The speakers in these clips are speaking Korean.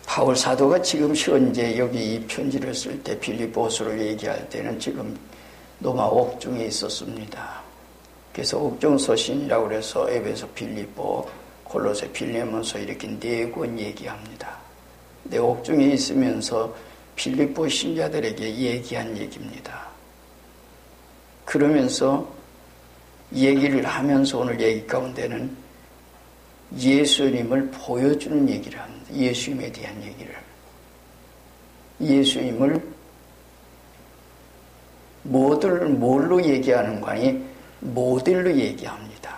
바울 사도가 지금 현재 여기 이 편지를 쓸 때 빌립보서를 얘기할 때는 지금 로마 옥중에 있었습니다. 그래서 옥중 서신이라고 해서 에베소, 빌립보, 골로새, 빌레몬서 이렇게 4권 얘기합니다. 내 옥중에 있으면서 빌립보 신자들에게 얘기한 얘기입니다. 그러면서 얘기를 하면서 오늘 얘기 가운데는 예수님을 보여주는 얘기를 합니다. 예수님에 대한 얘기를. 예수님을 뭘로 얘기하는 거니? 모델로 얘기합니다.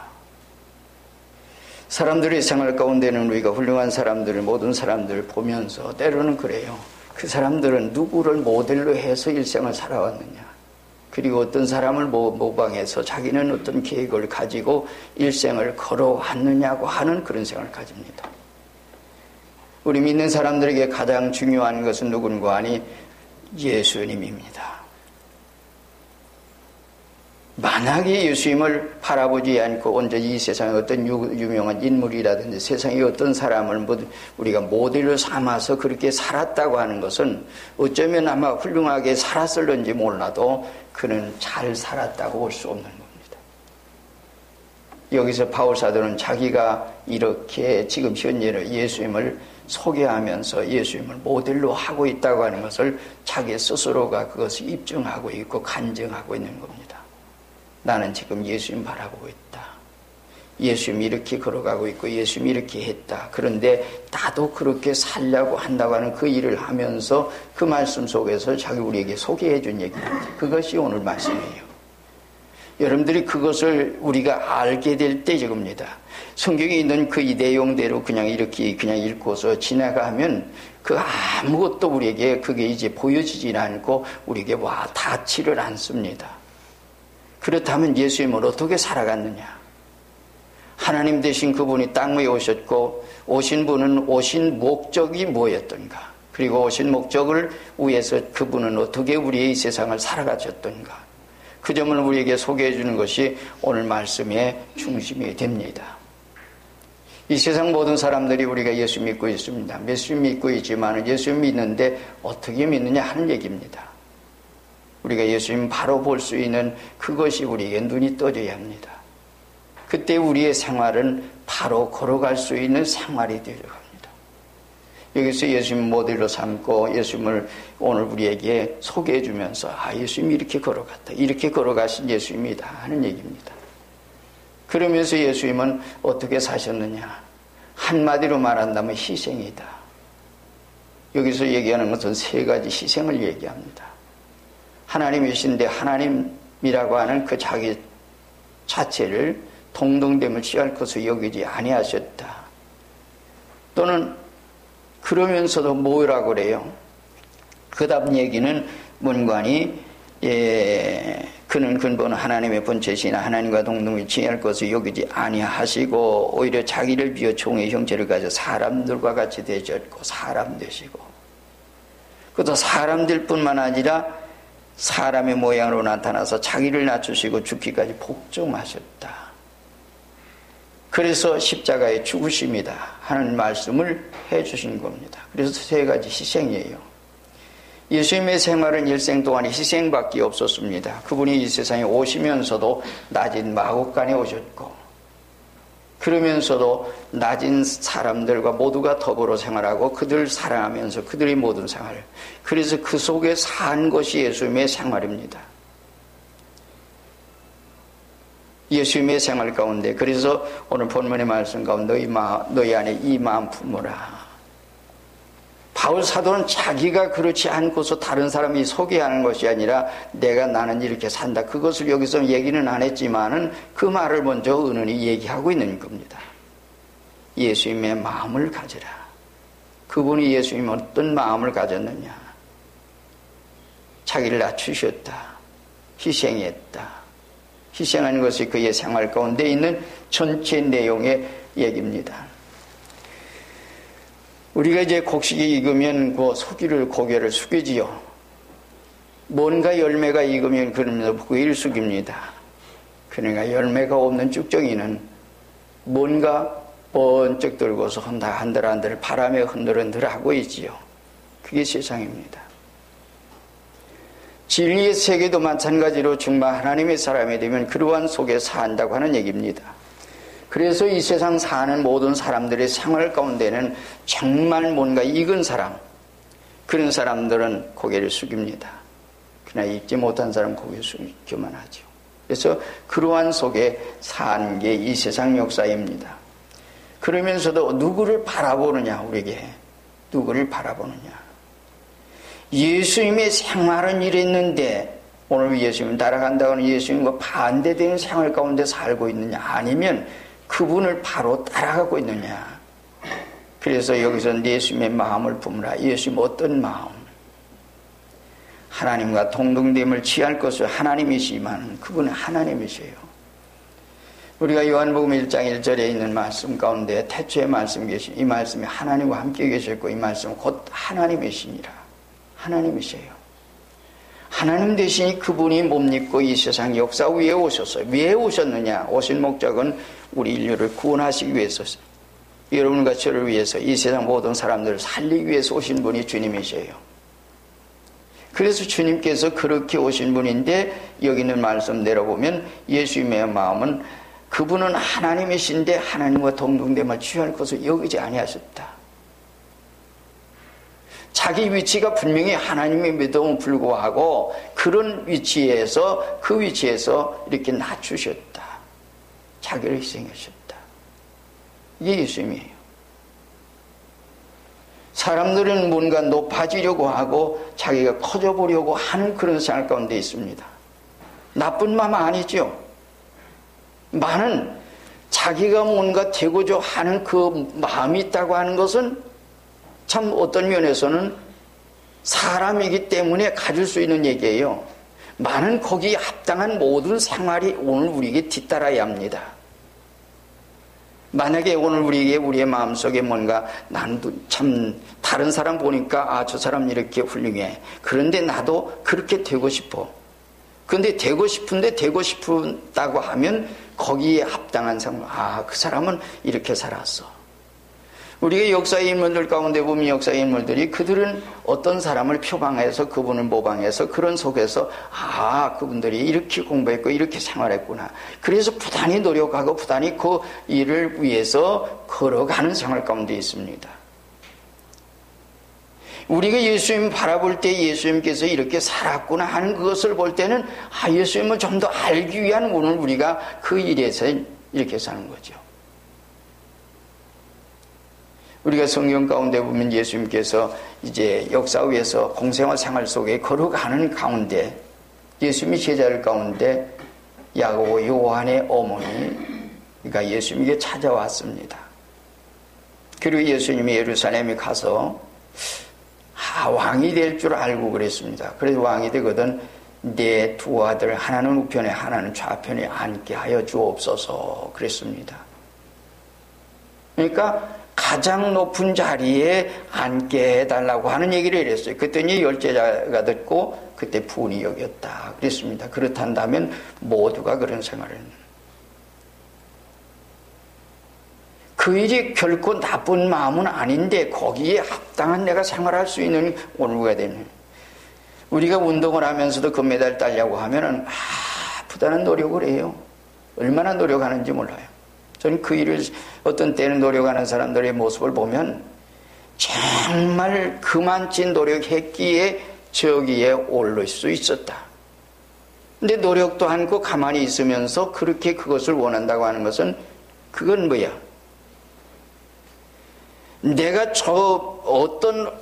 사람들의 생활 가운데는 우리가 훌륭한 사람들을, 모든 사람들을 보면서 때로는 그래요. 그 사람들은 누구를 모델로 해서 일생을 살아왔느냐. 그리고 어떤 사람을 모방해서 자기는 어떤 계획을 가지고 일생을 걸어왔느냐고 하는 그런 생각을 가집니다. 우리 믿는 사람들에게 가장 중요한 것은 누군가 하니 예수님입니다. 만약에 예수님을 바라보지 않고 온전히 이 세상에 어떤 유명한 인물이라든지 세상에 어떤 사람을 우리가 모델로 삼아서 그렇게 살았다고 하는 것은 어쩌면 아마 훌륭하게 살았을런지 몰라도 그는 잘 살았다고 볼 수 없는 겁니다. 여기서 바울 사도는 자기가 이렇게 지금 현재는 예수님을 소개하면서 예수님을 모델로 하고 있다고 하는 것을 자기 스스로가 그것을 입증하고 있고 간증하고 있는 겁니다. 나는 지금 예수님 바라보고 있다. 예수님이 이렇게 걸어가고 있고 예수님이 이렇게 했다. 그런데 나도 그렇게 살려고 한다고 하는 그 일을 하면서 그 말씀 속에서 자기 우리에게 소개해 준 얘기입니다. 그것이 오늘 말씀이에요. 여러분들이 그것을 우리가 알게 될 때 이겁니다. 성경에 있는 그 이 내용대로 그냥 이렇게 그냥 읽고서 지나가면 그 아무것도 우리에게 그게 이제 보여지질 않고 우리에게 와 닿지를 않습니다. 그렇다면 예수님을 어떻게 살아갔느냐? 하나님 되신 그분이 땅 위에 오셨고 오신 분은 오신 목적이 뭐였던가? 그리고 오신 목적을 위해서 그분은 어떻게 우리의 이 세상을 살아가셨던가? 그 점을 우리에게 소개해 주는 것이 오늘 말씀의 중심이 됩니다. 이 세상 모든 사람들이 우리가 예수 믿고 있습니다. 예수 믿고 있지만 예수 믿는데 어떻게 믿느냐 하는 얘기입니다. 우리가 예수님 바로 볼 수 있는 그것이 우리에게 눈이 떠져야 합니다. 그때 우리의 생활은 바로 걸어갈 수 있는 생활이 되려 합니다. 여기서 예수님 모델로 삼고 예수님을 오늘 우리에게 소개해 주면서 예수님이 이렇게 걸어갔다. 이렇게 걸어가신 예수님이다 하는 얘기입니다. 그러면서 예수님은 어떻게 사셨느냐? 한마디로 말한다면 희생이다. 여기서 얘기하는 것은 3가지 희생을 얘기합니다. 하나님이신데 하나님이라고 하는 그 자기 자체를 동등됨을 취할 것을 여기지 아니하셨다. 또는 그러면서도 뭐라고 그래요? 그 다음 얘기는 문관이 그는 근본 하나님의 본체시나 하나님과 동등을 취할 것을 여기지 아니하시고 오히려 자기를 비워 종의 형체를 가져 사람들과 같이 되셨고 사람 되시고 그것도 사람들 뿐만 아니라 사람의 모양으로 나타나서 자기를 낮추시고 죽기까지 복종하셨다. 그래서 십자가의 죽으심이다 하는 말씀을 해주신 겁니다. 그래서 3가지 희생이에요. 예수님의 생활은 일생 동안 희생밖에 없었습니다. 그분이 이 세상에 오시면서도 낮은 마국간에 오셨고 그러면서도 낮은 사람들과 모두가 더불어 생활하고 그들을 사랑하면서 그들의 모든 생활, 그래서 그 속에 산 것이 예수님의 생활입니다. 예수님의 생활 가운데, 그래서 오늘 본문의 말씀 가운데 너희 안에 이 마음 품으라. 바울 사도는 자기가 그렇지 않고서 다른 사람이 소개하는 것이 아니라 나는 이렇게 산다. 그것을 여기서 얘기는 안 했지만은 그 말을 먼저 은은히 얘기하고 있는 겁니다. 예수님의 마음을 가지라. 그분이 예수님 어떤 마음을 가졌느냐. 자기를 낮추셨다. 희생했다. 희생하는 것이 그의 생활 가운데 있는 전체 내용의 얘기입니다. 우리가 이제 곡식이 익으면 그 고개를 숙이지요. 뭔가 열매가 익으면 그러면서 고개를 숙입니다. 그러니까 열매가 없는 쭉정이는 뭔가 번쩍 들고서 한들 바람에 흔들흔들 하고 있지요. 그게 세상입니다. 진리의 세계도 마찬가지로 정말 하나님의 사람이 되면 그러한 속에 산다고 하는 얘기입니다. 그래서 이 세상 사는 모든 사람들의 생활 가운데는 정말 뭔가 익은 사람, 그런 사람들은 고개를 숙입니다. 그러나 익지 못한 사람은 고개를 숙이기만 하죠. 그래서 그러한 속에 사는 게 이 세상 역사입니다. 그러면서도 누구를 바라보느냐, 우리에게 누구를 바라보느냐. 예수님의 생활은 이랬는데 오늘 예수님 따라간다고는 예수님과 반대되는 생활 가운데 살고 있느냐, 아니면 그분을 바로 따라가고 있느냐. 그래서 여기서 예수님의 마음을 품으라. 예수님 어떤 마음? 하나님과 동등됨을 취할 것을 하나님이시지만 그분은 하나님이세요. 우리가 요한복음 1장 1절에 있는 말씀 가운데 태초에 말씀 계신 이 말씀이 하나님과 함께 계셨고 이 말씀은 곧 하나님이시니라. 하나님이세요. 하나님 대신에 그분이 몸 입고 이 세상 역사 위에 오셨어요. 왜 오셨느냐? 오신 목적은 우리 인류를 구원하시기 위해서, 여러분과 저를 위해서, 이 세상 모든 사람들을 살리기 위해서 오신 분이 주님이세요. 그래서 주님께서 그렇게 오신 분인데 여기 있는 말씀 내려보면 예수님의 마음은 그분은 하나님이신데 하나님과 동등됨을 취할 것을 여기지 아니하셨다. 자기 위치가 분명히 하나님임에도 불구하고 그런 위치에서, 그 위치에서 이렇게 낮추셨다. 자기를 희생하셨다. 이게 예수님이에요. 사람들은 뭔가 높아지려고 하고 자기가 커져보려고 하는 그런 생활 가운데 있습니다. 나쁜 마음 아니죠. 많은 자기가 뭔가 되고자 하는 그 마음이 있다고 하는 것은 참 어떤 면에서는 사람이기 때문에 가질 수 있는 얘기예요. 많은 거기에 합당한 모든 생활이 오늘 우리에게 뒤따라야 합니다. 만약에 오늘 우리에게 우리의 마음속에 뭔가 나는 참 다른 사람 보니까 저 사람 이렇게 훌륭해. 그런데 나도 그렇게 되고 싶어. 그런데 되고 싶은데 되고 싶다고 하면 거기에 합당한 생활. 그 사람은 이렇게 살았어. 우리가 역사의 인물들 가운데 보면 역사의 인물들이 그들은 어떤 사람을 표방해서 그분을 모방해서 그런 속에서 그분들이 이렇게 공부했고 이렇게 생활했구나. 그래서 부단히 노력하고 부단히 그 일을 위해서 걸어가는 생활 가운데 있습니다. 우리가 예수님 바라볼 때 예수님께서 이렇게 살았구나 하는 그것을 볼 때는 예수님을 좀 더 알기 위한 오늘 우리가 그 일에서 이렇게 사는 거죠. 우리가 성경 가운데 보면 예수님께서 이제 역사 위에서 공생활 생활 속에 걸어가는 가운데 예수님이 제자들 가운데 야고보 요한의 어머니가 예수님에게 찾아왔습니다. 그리고 예수님이 예루살렘에 가서 왕이 될 줄 알고 그랬습니다. 그래서 왕이 되거든 내 두 아들 하나는 우편에 하나는 좌편에 앉게 하여 주옵소서 그랬습니다. 그러니까 가장 높은 자리에 앉게 해달라고 하는 얘기를 했어요. 그랬더니 열제자가 듣고 그때 분이 여겼다 그랬습니다. 그렇단다면 모두가 그런 생활을 그 일이 결코 나쁜 마음은 아닌데 거기에 합당한 내가 생활할 수 있는 오늘 우리가 되는 우리가 운동을 하면서도 금메달 따려고 하면은 부단한 노력을 해요. 얼마나 노력하는지 몰라요. 저는 그 일을 어떤 때는 노력하는 사람들의 모습을 보면 정말 그만치 노력했기에 저기에 오를 수 있었다. 근데 노력도 않고 가만히 있으면서 그렇게 그것을 원한다고 하는 것은 그건 뭐야? 내가 어떤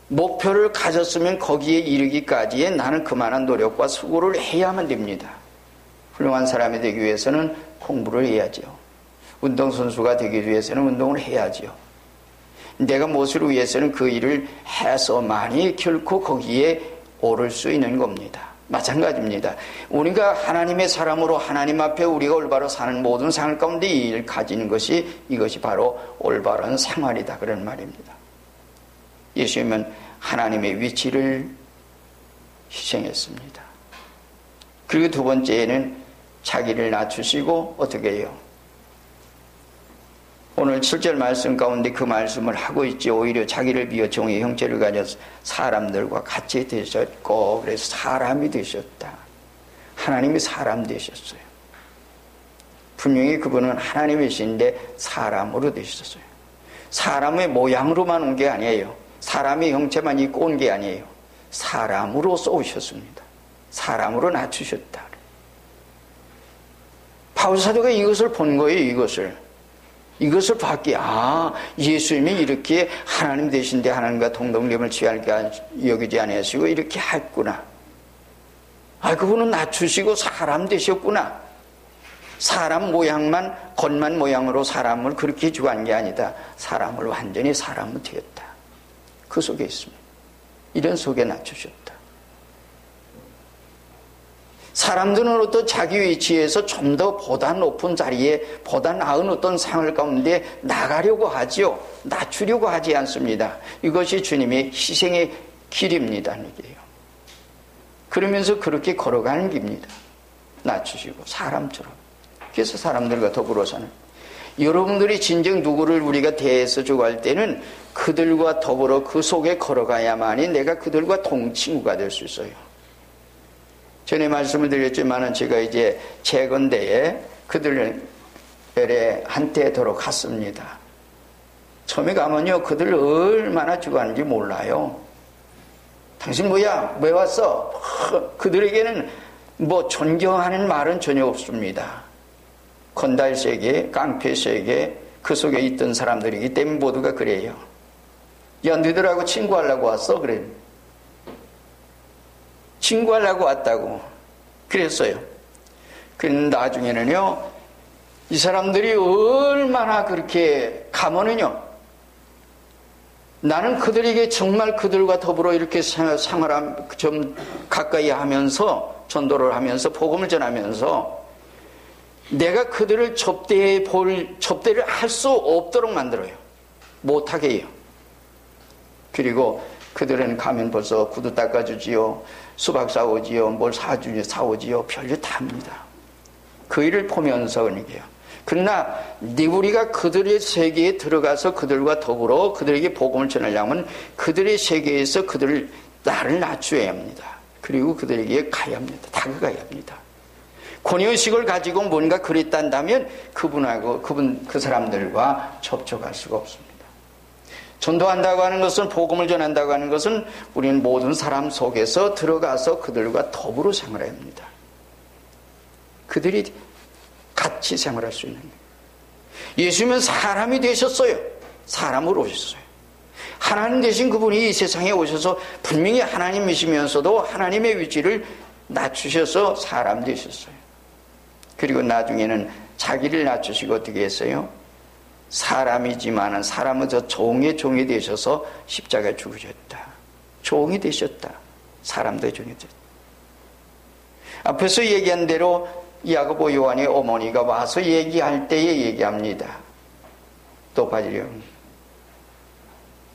목표를 가졌으면 거기에 이르기까지에 나는 그만한 노력과 수고를 해야만 됩니다. 훌륭한 사람이 되기 위해서는 공부를 해야죠. 운동선수가 되기 위해서는 운동을 해야죠. 내가 무엇을 위해서는 그 일을 해서만이 결코 거기에 오를 수 있는 겁니다. 마찬가지입니다. 우리가 하나님의 사람으로 하나님 앞에 우리가 올바로 사는 모든 생활 가운데 이 일을 가지는 것이 이것이 바로 올바른 생활이다 그런 말입니다. 예수님은 하나님의 위치를 희생했습니다. 그리고 두 번째는 자기를 낮추시고 어떻게 해요? 오늘 7절 말씀 가운데 그 말씀을 하고 있지. 오히려 자기를 비워 종의 형체를 가져 사람들과 같이 되셨고, 그래서 사람이 되셨다. 하나님이 사람 되셨어요. 분명히 그분은 하나님이신데 사람으로 되셨어요. 사람의 모양으로만 온 게 아니에요. 사람의 형체만 입고 온 게 아니에요. 사람으로서 오셨습니다. 사람으로 낮추셨다. 바울 사도가 이것을 본 거예요. 이것을 봤기에 예수님이 이렇게 하나님 되신데 하나님과 동등됨을 취하게 여기지 아니하시고 이렇게 했구나. 그분은 낮추시고 사람 되셨구나. 사람 모양만, 겉만 모양으로 사람을 그렇게 주고 한 게 아니다. 사람을 완전히 사람으로 되었다. 그 속에 있습니다. 이런 속에 낮추셨다. 사람들은 어떤 자기 위치에서 좀 더 보다 높은 자리에 보다 나은 어떤 상을 가운데 나가려고 하지요. 낮추려고 하지 않습니다. 이것이 주님의 희생의 길입니다. 이게요. 그러면서 그렇게 걸어가는 길입니다. 낮추시고 사람처럼. 그래서 사람들과 더불어 사는. 여러분들이 진정 누구를 우리가 대해서 주고 할 때는 그들과 더불어 그 속에 걸어가야만이 내가 그들과 동친구가 될 수 있어요. 전에 말씀을 드렸지만은 제가 이제 재건대에 그들의 한테도록 갔습니다. 처음에 가면요, 그들 얼마나 죽었는지 몰라요. 당신 뭐야? 왜 왔어? 그들에게는 존경하는 말은 전혀 없습니다. 건달 세계, 깡패 세계, 그 속에 있던 사람들이기 때문에 모두가 그래요. 야, 너희들하고 친구하려고 왔어? 그래. 친구하려고 왔다고 그랬어요. 그런데 나중에는요, 이 사람들이 얼마나 그렇게 가면은요, 나는 그들에게 정말 그들과 더불어 이렇게 생활을 좀 가까이 하면서 전도를 하면서 복음을 전하면서 내가 그들을 접대를 할 수 없도록 만들어요. 못하게 해요. 그리고 그들은 가면 벌써 구두 닦아주지요, 수박 사오지요, 뭘 사오지요, 별일 다 합니다. 그 일을 보면서 그러게요. 그러나 우리가 그들의 세계에 들어가서 그들과 더불어 그들에게 복음을 전하려면 그들의 세계에서 나를 낮춰야 합니다. 그리고 그들에게 가야 합니다. 다가가야 합니다. 권위의식을 가지고 뭔가 그랬단다면 그 사람들과 접촉할 수가 없습니다. 전도한다고 하는 것은, 복음을 전한다고 하는 것은 우리는 모든 사람 속에서 들어가서 그들과 더불어 생활해야 합니다. 그들이 같이 생활할 수 있는 거예요. 예수님은 사람이 되셨어요. 사람으로 오셨어요. 하나님 되신 그분이 이 세상에 오셔서 분명히 하나님이시면서도 하나님의 위치를 낮추셔서 사람 되셨어요. 그리고 나중에는 자기를 낮추시고 어떻게 했어요? 사람이지만은 사람은 종이 되셔서 십자가에 죽으셨다. 종이 되셨다. 사람도 종이 되셨다. 앞에서 얘기한 대로 야고보 요한의 어머니가 와서 얘기할 때에 얘기합니다. 또 빠지려.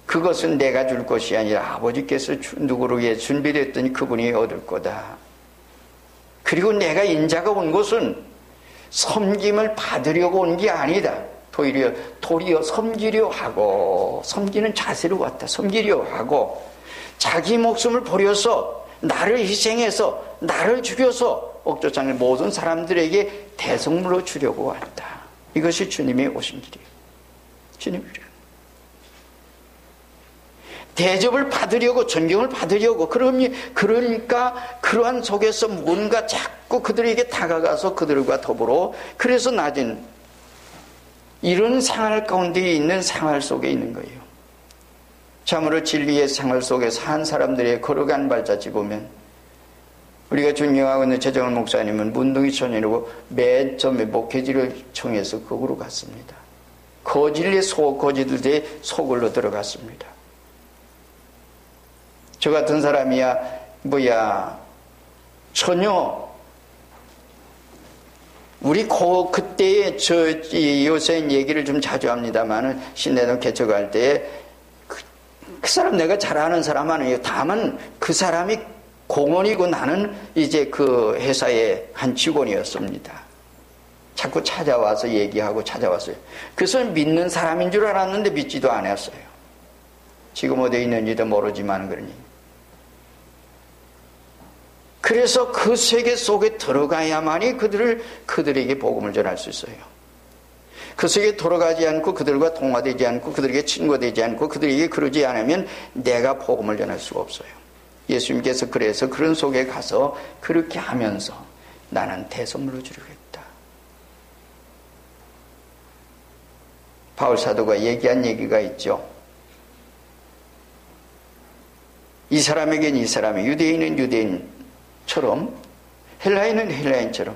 그것은 내가 줄 것이 아니라 아버지께서 누구에게 준비됐더니 그분이 얻을 거다. 그리고 내가 인자가 온 것은 섬김을 받으려고 온 게 아니다. 도리어 섬기려 하고, 섬기는 자세로 왔다. 섬기려 하고, 자기 목숨을 버려서 나를 희생해서 나를 죽여서 옥조장의 모든 사람들에게 대성물로 주려고 왔다. 이것이 주님의 오신 길이에요. 주님의 길이에요. 대접을 받으려고, 존경을 받으려고, 그러니까 그러한 속에서 뭔가 자꾸 그들에게 다가가서 그들과 더불어, 그래서 낮은 이런 생활 가운데 있는 생활 속에 있는 거예요. 참으로 진리의 생활 속에 산 사람들의 걸어간 발자취 보면, 우리가 존경하고 있는 최정원 목사님은 문둥이 촌이라고 맨 처음에 목회지를 청해서 거기로 갔습니다. 거질의 거지들의 속으로 들어갔습니다. 저 같은 사람이야 전혀 우리 그때의 요새는 얘기를 좀 자주 합니다만은 신내동 개척할 때 그 사람 내가 잘 아는 사람 아니에요. 다만 그 사람이 공원이고 나는 이제 그 회사의 한 직원이었습니다. 자꾸 찾아와서 얘기하고 찾아왔어요. 그래서 믿는 사람인 줄 알았는데 믿지도 않았어요. 지금 어디에 있는지도 모르지만 그러니. 그래서 그 세계 속에 들어가야만이 그들에게 복음을 전할 수 있어요. 그 속에 들어가지 않고 그들과 통화되지 않고 그들에게 친구되지 않고 그들에게 그러지 않으면 내가 복음을 전할 수가 없어요. 예수님께서 그래서 그런 속에 가서 그렇게 하면서 나는 대선물로 주려겠다. 바울 사도가 얘기한 얘기가 있죠. 이 사람에겐 이 사람이, 유대인은 유대인처럼, 헬라인은 헬라인처럼,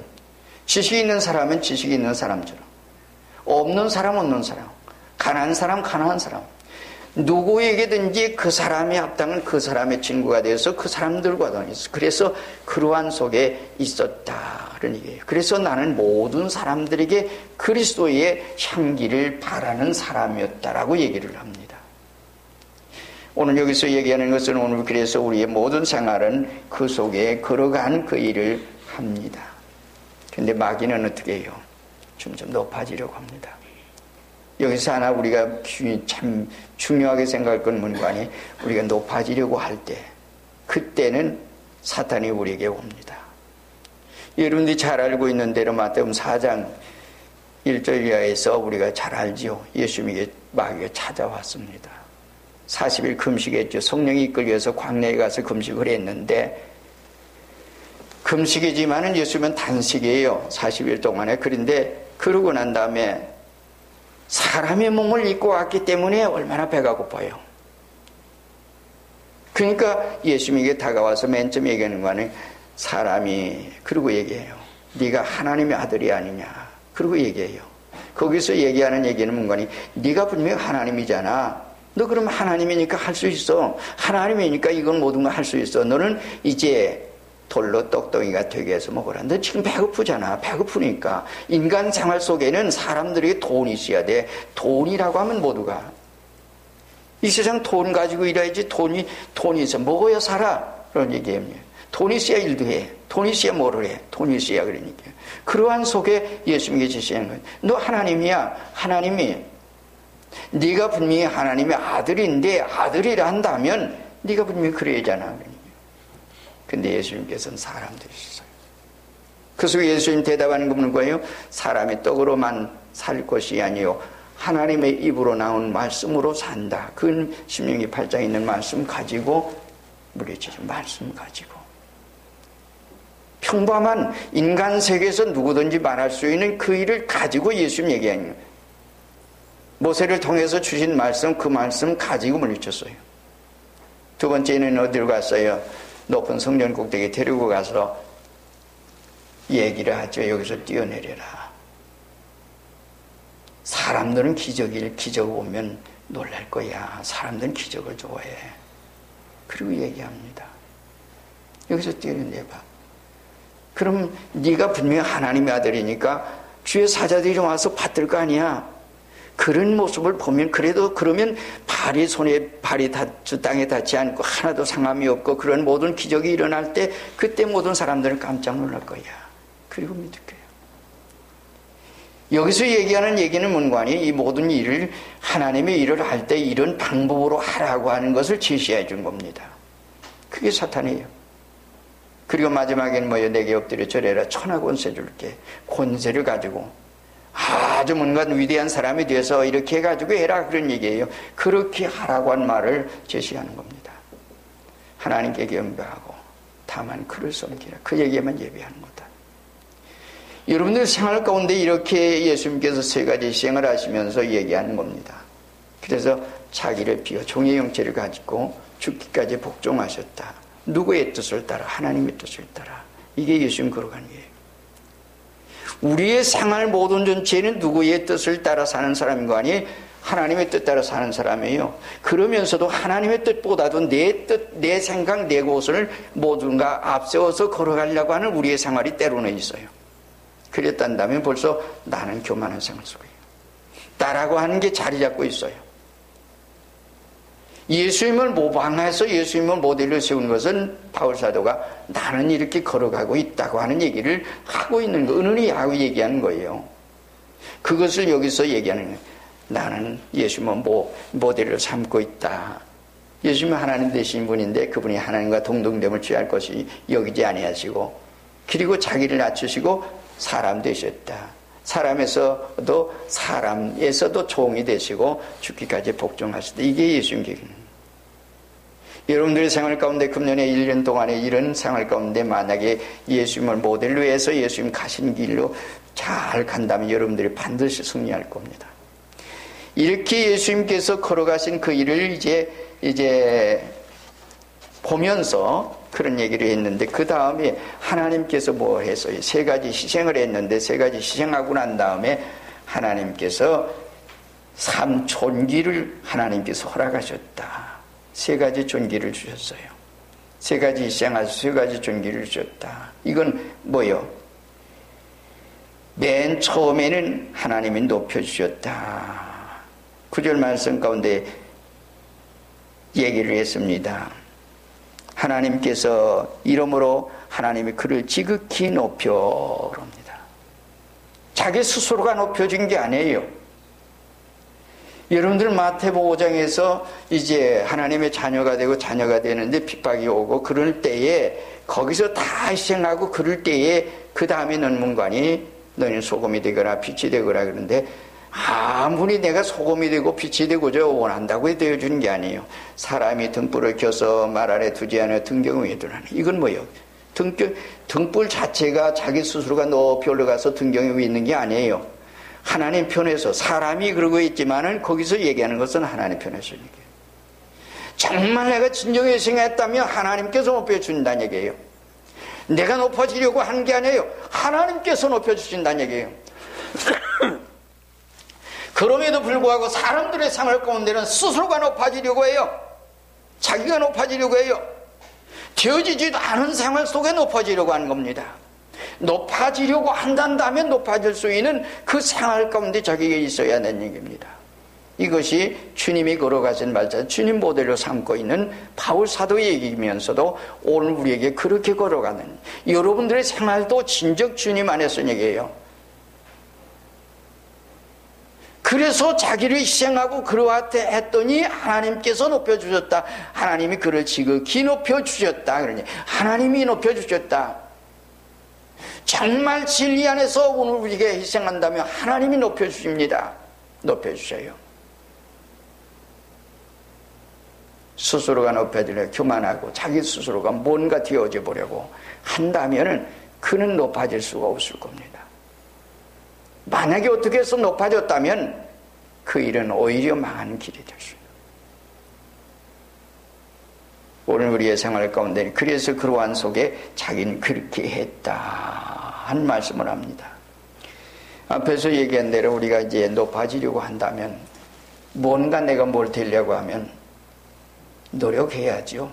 지식이 있는 사람은 지식이 있는 사람처럼, 없는 사람 없는 사람, 가난한 사람 가난한 사람, 누구에게든지 그 사람이 합당한 그 사람의 친구가 되어서 그 사람들과도 있어. 그래서 그러한 속에 있었다 그런 얘기예요. 그래서 나는 모든 사람들에게 그리스도의 향기를 바라는 사람이었다라고 얘기를 합니다. 오늘 여기서 얘기하는 것은 오늘 그래서 우리의 모든 생활은 그 속에 걸어간 그 일을 합니다. 그런데 마귀는 어떻게 해요? 점점 높아지려고 합니다. 여기서 하나 우리가 참 중요하게 생각할 건 뭔가니 우리가 높아지려고 할 때 그때는 사탄이 우리에게 옵니다. 여러분들이 잘 알고 있는 대로 마태복음 4장 1절 이하에서 우리가 잘 알지요. 예수님에게 마귀가 찾아왔습니다. 40일 금식했죠. 성령이 이끌려서 광야에 가서 금식을 했는데 금식이지만은 예수님은 단식이에요. 40일 동안에. 그런데 그러고 난 다음에 사람의 몸을 입고 왔기 때문에 얼마나 배가 고파요. 그러니까 예수님에게 다가와서 맨 처음 얘기하는 거는 사람이 그러고 얘기해요. 네가 하나님의 아들이 아니냐. 그러고 얘기해요. 거기서 얘기하는 얘기는 뭔가니 네가 분명히 하나님이잖아. 너 그럼 하나님이니까 할 수 있어. 하나님이니까 이건 모든 거 할 수 있어. 너는 이제 돌로 떡덩이가 되게 해서 먹어라. 너 지금 배고프잖아. 배고프니까. 인간 생활 속에는 사람들에게 돈이 있어야 돼. 돈이라고 하면 모두가. 이 세상 돈 가지고 일해야지. 돈이 있어. 먹어야 살아. 그런 얘기입니다. 돈이 있어야 일도 해. 돈이 있어야 뭐를 해. 돈이 있어야 그러니까. 그러한 속에 예수님께 제시하는 거예요. 너 하나님이야. 하나님이. 네가 분명히 하나님의 아들인데 아들이라 한다면 네가 분명히 그래야잖아. 근데 예수님께서는 사람들이셨어요. 그래서 예수님 대답하는 건 뭐예요? 사람의 떡으로만 살 것이 아니요 하나님의 입으로 나온 말씀으로 산다. 그 신명기 8장에 있는 말씀 가지고 물리치죠. 말씀 가지고 평범한 인간 세계에서 누구든지 말할 수 있는 그 일을 가지고 예수님 얘기하는 거예요. 모세를 통해서 주신 말씀, 그 말씀 가지고 물리쳤어요. 두 번째는 어디로 갔어요? 높은 성전 꼭대기에 데리고 가서 얘기를 하죠. 여기서 뛰어내려라. 사람들은 기적을 보면 놀랄 거야. 사람들은 기적을 좋아해. 그리고 얘기합니다. 여기서 뛰어내려봐. 그럼 네가 분명히 하나님의 아들이니까 주의 사자들이 와서 받들 거 아니야. 그런 모습을 보면 그러면 발이 땅에 닿지 않고 하나도 상함이 없고 그런 모든 기적이 일어날 때 그때 모든 사람들은 깜짝 놀랄 거야. 그리고 믿을 거예요. 여기서 얘기하는 얘기는 뭔가니 이 모든 일을 하나님의 일을 할 때 이런 방법으로 하라고 하는 것을 제시해 준 겁니다. 그게 사탄이에요. 그리고 마지막에는 뭐예요? 내게 엎드려 절해라. 천하 권세 줄게. 권세를 가지고 아주 뭔가 위대한 사람이 돼서 이렇게 해가지고 해라 그런 얘기예요. 그렇게 하라고 한 말을 제시하는 겁니다. 하나님께 경배하고 다만 그를 섬기라. 그 얘기에만 예배하는 거다. 여러분들 생활 가운데 이렇게 예수님께서 세 가지 시행을 하시면서 얘기하는 겁니다. 그래서 자기를 비워 종의 형체를 가지고 죽기까지 복종하셨다. 누구의 뜻을 따라? 하나님의 뜻을 따라. 이게 예수님 걸어가는 거예요. 우리의 생활 모든 전체는 누구의 뜻을 따라 사는 사람인 거 아니에요? 하나님의 뜻 따라 사는 사람이에요. 그러면서도 하나님의 뜻보다도 내 뜻, 내 생각, 내 곳을 모든가 앞세워서 걸어가려고 하는 우리의 생활이 때로는 있어요. 그랬단다면 벌써 나는 교만한 생활 속이에요. 나라고 하는 게 자리 잡고 있어요. 예수님을 모방해서 예수님을 모델로 세운 것은 바울사도가 나는 이렇게 걸어가고 있다고 하는 얘기를 하고 있는 거, 은은히 하고 얘기하는 거예요. 그것을 여기서 얘기하는 거예요. 나는 예수님은 모델을 삼고 있다. 예수님은 하나님 되신 분인데 그분이 하나님과 동등됨을 취할 것이 여기지 아니하시고, 그리고 자기를 낮추시고 사람 되셨다. 사람에서도 종이 되시고 죽기까지 복종하셨다. 이게 예수님 계획입니다. 여러분들의 생활 가운데 금년에 1년 동안에 이런 생활 가운데 만약에 예수님을 모델로 해서 예수님 가신 길로 잘 간다면 여러분들이 반드시 승리할 겁니다. 이렇게 예수님께서 걸어가신 그 일을 이제 보면서 그런 얘기를 했는데, 그 다음에 하나님께서 뭐 했어요? 3가지 희생을 했는데, 3가지 희생하고 난 다음에 하나님께서 존귀를 하나님께서 허락하셨다. 3가지 존귀를 주셨어요. 3가지 희생하셔서 3가지 존귀를 주셨다. 이건 뭐예요? 맨 처음에는 하나님이 높여주셨다. 9절 말씀 가운데 얘기를 했습니다. 하나님께서 이러므로 하나님이 그를 지극히 높여옵니다. 자기 스스로가 높여준 게 아니에요. 여러분들 마태복음 5장에서 이제 하나님의 자녀가 되는데 핍박이 오고 그럴 때에 거기서 다 희생하고 그럴 때에 그 다음에 논문관이 너는 소금이 되거라 빛이 되거라 그러는데, 아무리 내가 소금이 되고 빛이 되고자 원한다고 되어주는 게 아니에요. 사람이 등불을 켜서 말 아래 두지 않아 등경 위에 두라니. 이건 뭐예요? 등불 자체가 자기 스스로가 높이 올라가서 등경 위에 있는 게 아니에요. 하나님 편에서, 사람이 그러고 있지만은 거기서 얘기하는 것은 하나님 편에서 얘기해요. 정말 내가 진정에 희생했다면 하나님께서 높여준다는 얘기예요. 내가 높아지려고 한 게 아니에요. 하나님께서 높여주신다는 얘기예요. 그럼에도 불구하고 사람들의 생활 가운데는 스스로가 높아지려고 해요. 자기가 높아지려고 해요. 되어지지도 않은 생활 속에 높아지려고 하는 겁니다. 높아지려고 한다면 높아질 수 있는 그 생활 가운데 자기가 있어야 하는 얘기입니다. 이것이 주님이 걸어가신 말자, 주님 모델로 삼고 있는 바울 사도의 얘기이면서도 오늘 우리에게 그렇게 걸어가는, 여러분들의 생활도 진정 주님 안에서 얘기해요. 그래서 자기를 희생하고 그러했더니 하나님께서 높여주셨다. 하나님이 그를 지극히 높여주셨다. 그러니 하나님이 높여주셨다. 정말 진리 안에서 오늘 우리에게 희생한다면 하나님이 높여주십니다. 높여주셔요. 스스로가 높여지려 교만하고 자기 스스로가 뭔가 되어져 보려고 한다면 그는 높아질 수가 없을 겁니다. 만약에 어떻게 해서 높아졌다면 그 일은 오히려 망하는 길이 될 수 있어요. 오늘 우리의 생활 가운데 그래서 그러한 속에 자기는 그렇게 했다 한 말씀을 합니다. 앞에서 얘기한 대로 우리가 이제 높아지려고 한다면, 뭔가 내가 뭘 되려고 하면 노력해야죠.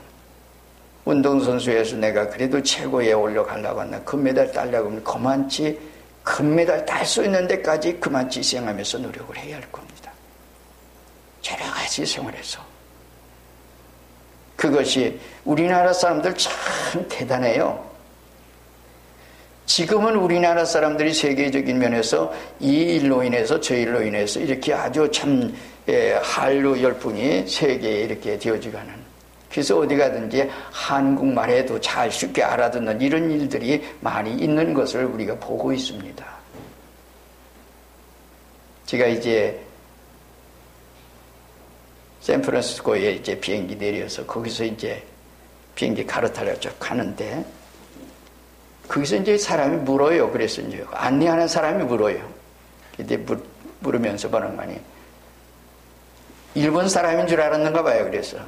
운동선수에서 내가 그래도 최고에 올라가려고 한다, 금메달 따려고 하면 그만치 금메달 딸 수 있는 데까지 그만치 희생하면서 노력을 해야 할 겁니다. 여러 가지 생활에서. 그것이 우리나라 사람들 참 대단해요. 지금은 우리나라 사람들이 세계적인 면에서 이 일로 인해서 저 일로 인해서 이렇게 아주 참 한류 열풍이 세계에 이렇게 되어지가는, 그래서 어디 가든지 한국말에도 잘 쉽게 알아듣는 이런 일들이 많이 있는 것을 우리가 보고 있습니다. 제가 이제 샌프란시스코에 이제 비행기 내려서 거기서 이제 비행기 갈아타려고 쭉 가는데, 거기서 이제 사람이 물어요. 그래서 이제 안내하는 사람이 물어요. 근데 물으면서 보는 거니 일본 사람인 줄 알았는가 봐요. 그래서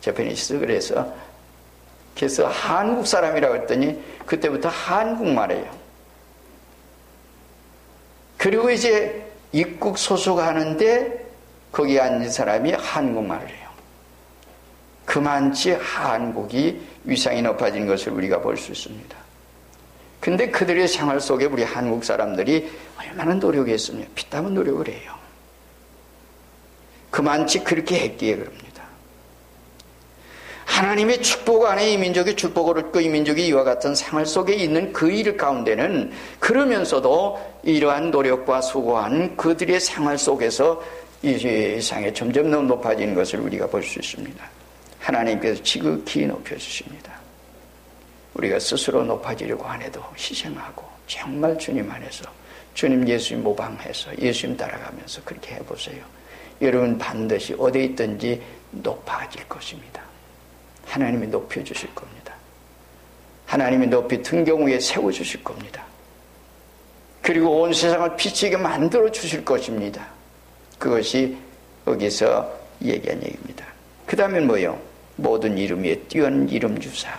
재패니스, 그래서 한국 사람이라고 했더니 그때부터 한국말이에요. 그리고 이제 입국 소속하는데 거기 앉은 사람이 한국말을 해요. 그만치 한국이 위상이 높아진 것을 우리가 볼 수 있습니다. 근데 그들의 생활 속에 우리 한국 사람들이 얼마나 노력했습니까? 피땀은 노력을 해요. 그만치 그렇게 했기에 그럽니다. 하나님의 축복 안에 이 민족의 축복을 얻고 이 민족이 이와 같은 생활 속에 있는 그 일 가운데는 그러면서도 이러한 노력과 수고한 그들의 생활 속에서 이 세상에 점점 더 높아지는 것을 우리가 볼 수 있습니다. 하나님께서 지극히 높여주십니다. 우리가 스스로 높아지려고 안 해도 희생하고 정말 주님 안에서 주님 예수님 모방해서 예수님 따라가면서 그렇게 해보세요. 여러분 반드시 어디에 있든지 높아질 것입니다. 하나님이 높여주실 겁니다. 하나님이 높이 등경 위에 세워주실 겁니다. 그리고 온 세상을 비치게 만들어 주실 것입니다. 그것이 여기서 얘기한 얘기입니다. 그 다음에 뭐요? 모든 이름 위에 뛰어난 이름 주사.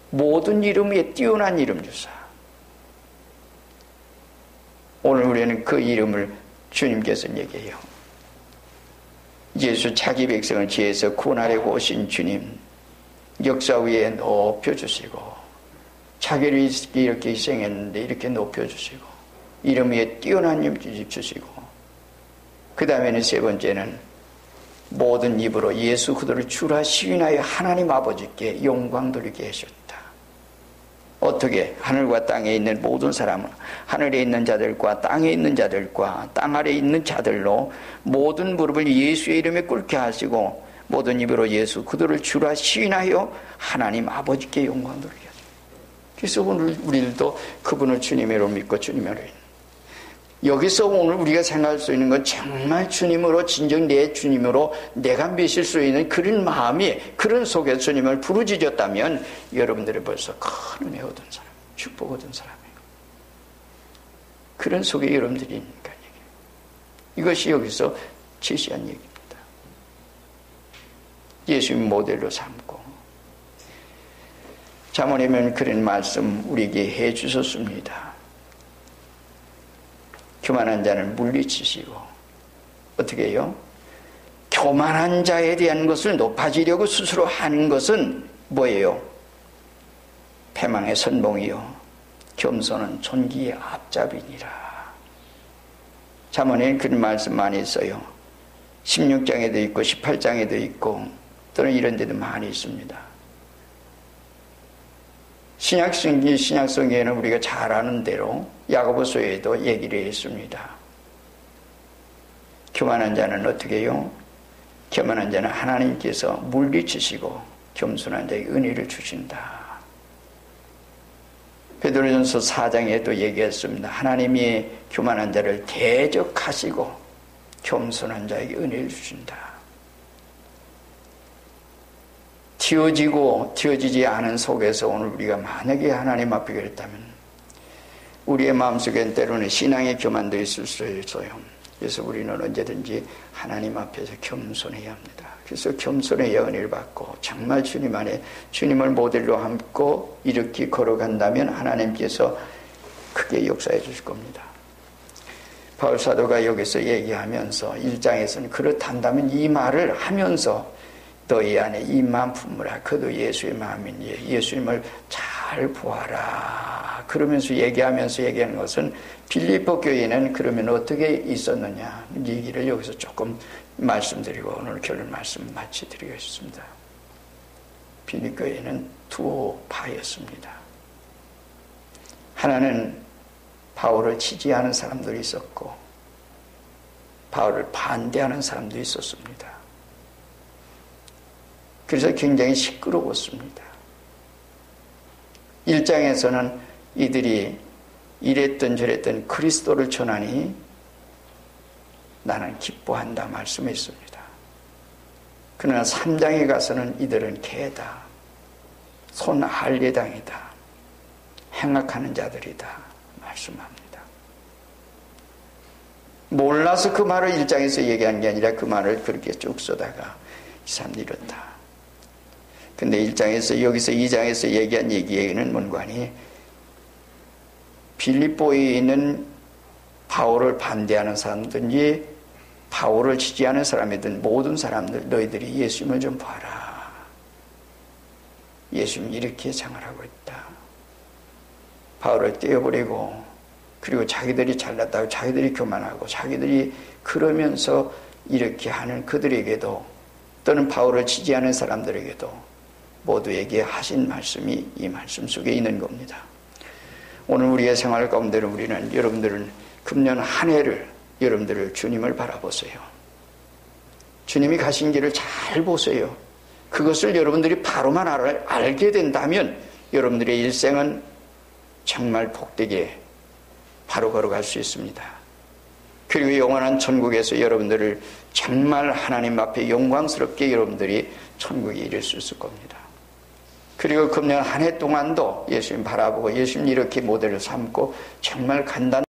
모든 이름 위에 뛰어난 이름 주사. 오늘 우리는 그 이름을 주님께서 얘기해요. 예수 자기 백성을 지혜에서 구원하려고 오신 주님, 역사 위에 높여주시고 자기를 이렇게 희생했는데 이렇게 높여주시고 이름 위에 뛰어난 이름 주시고 그 다음에는 세 번째는 모든 입으로 예수 그리스도를 주라 시인하여 하나님 아버지께 영광 돌리게 하셨다. 어떻게? 하늘과 땅에 있는 모든 사람은 하늘에 있는 자들과 땅에 있는 자들과 땅 아래에 있는 자들로 모든 무릎을 예수의 이름에 꿇게 하시고 모든 입으로 예수 그들을 주라 시인하여 하나님 아버지께 영광 돌리게 하시고. 그래서 오늘 우리들도 그분을 주님으로 믿고 주님으로 여기서 오늘 우리가 생각할 수 있는 건 정말 주님으로 진정 내 주님으로 내가 믿을 수 있는 그런 마음이 그런 속에 주님을 부르짖었다면 여러분들이 벌써 큰 은혜 얻은 사람, 축복 얻은 사람이에요. 그런 속에 여러분들이 있으니까 얘기해요. 이것이 여기서 제시한 얘기입니다. 예수님 모델로 삼고 잠언에는 그런 말씀 우리에게 해 주셨습니다. 교만한 자는 물리치시고 어떻게 해요? 교만한 자에 대한 것을 높아지려고 스스로 하는 것은 뭐예요? 패망의 선봉이요 겸손은 존귀의 앞잡이니라. 잠언에는 그런 말씀 많이 있어요. 16장에도 있고 18장에도 있고 또는 이런 데도 많이 있습니다. 신약성경에는 우리가 잘 아는 대로 야고보서에도 얘기를 했습니다. 교만한 자는 어떻게 해요? 교만한 자는 하나님께서 물리치시고 겸손한 자에게 은혜를 주신다. 베드로전서 4장에도 얘기했습니다. 하나님이 교만한 자를 대적하시고 겸손한 자에게 은혜를 주신다. 튀어지고 튀어지지 않은 속에서 오늘 우리가 만약에 하나님 앞에 그랬다면 우리의 마음속엔 때로는 신앙의 교만도 있을 수 있어요. 그래서 우리는 언제든지 하나님 앞에서 겸손해야 합니다. 그래서 겸손해야 은혜를 받고 정말 주님 안에 주님을 모델로 함고 이렇게 걸어간다면 하나님께서 크게 역사해 주실 겁니다. 바울 사도가 여기서 얘기하면서 1장에서는 그렇단다면 이 말을 하면서 너희 안에 이 마음 품으라. 그도 예수의 마음이니 예수님을 잘 보아라. 그러면서 얘기하는 것은 빌립보 교회는 그러면 어떻게 있었느냐 얘기를 여기서 조금 말씀드리고 오늘 결론 말씀 마치드리겠습니다. 빌립보 교회는 두 파였습니다. 하나는 바울을 지지하는 사람들이 있었고 바울을 반대하는 사람도 있었습니다. 그래서 굉장히 시끄러웠습니다. 1장에서는 이들이 이랬던 저랬던 그리스도를 전하니 나는 기뻐한다 말씀했습니다. 그러나 3장에 가서는 이들은 개다, 손할례당이다, 행악하는 자들이다 말씀합니다. 몰라서 그 말을 1장에서 얘기한 게 아니라 그 말을 그렇게 쭉 써다가 이 사람들이 이렇다. 근데 1장에서 여기서 2장에서 얘기한 얘기에는 뭔가니 빌립보에 있는 바울을 반대하는 사람든지 바울을 지지하는 사람이든 모든 사람들 너희들이 예수님을 좀 봐라. 예수님이 이렇게 생활하고 있다. 바울을 떼어버리고 그리고 자기들이 잘났다고 자기들이 교만하고 자기들이 그러면서 이렇게 하는 그들에게도 또는 바울을 지지하는 사람들에게도 모두에게 하신 말씀이 이 말씀 속에 있는 겁니다. 오늘 우리의 생활 가운데 우리는 여러분들은 금년 한 해를 여러분들을 주님을 바라보세요. 주님이 가신 길을 잘 보세요. 그것을 여러분들이 바로만 알게 된다면 여러분들의 일생은 정말 복되게 바로 걸어갈 수 있습니다. 그리고 영원한 천국에서 여러분들을 정말 하나님 앞에 영광스럽게 여러분들이 천국에 이를 수 있을 겁니다. 그리고 금년 한 해 동안도 예수님 바라보고 예수님 이렇게 모델을 삼고 정말 간단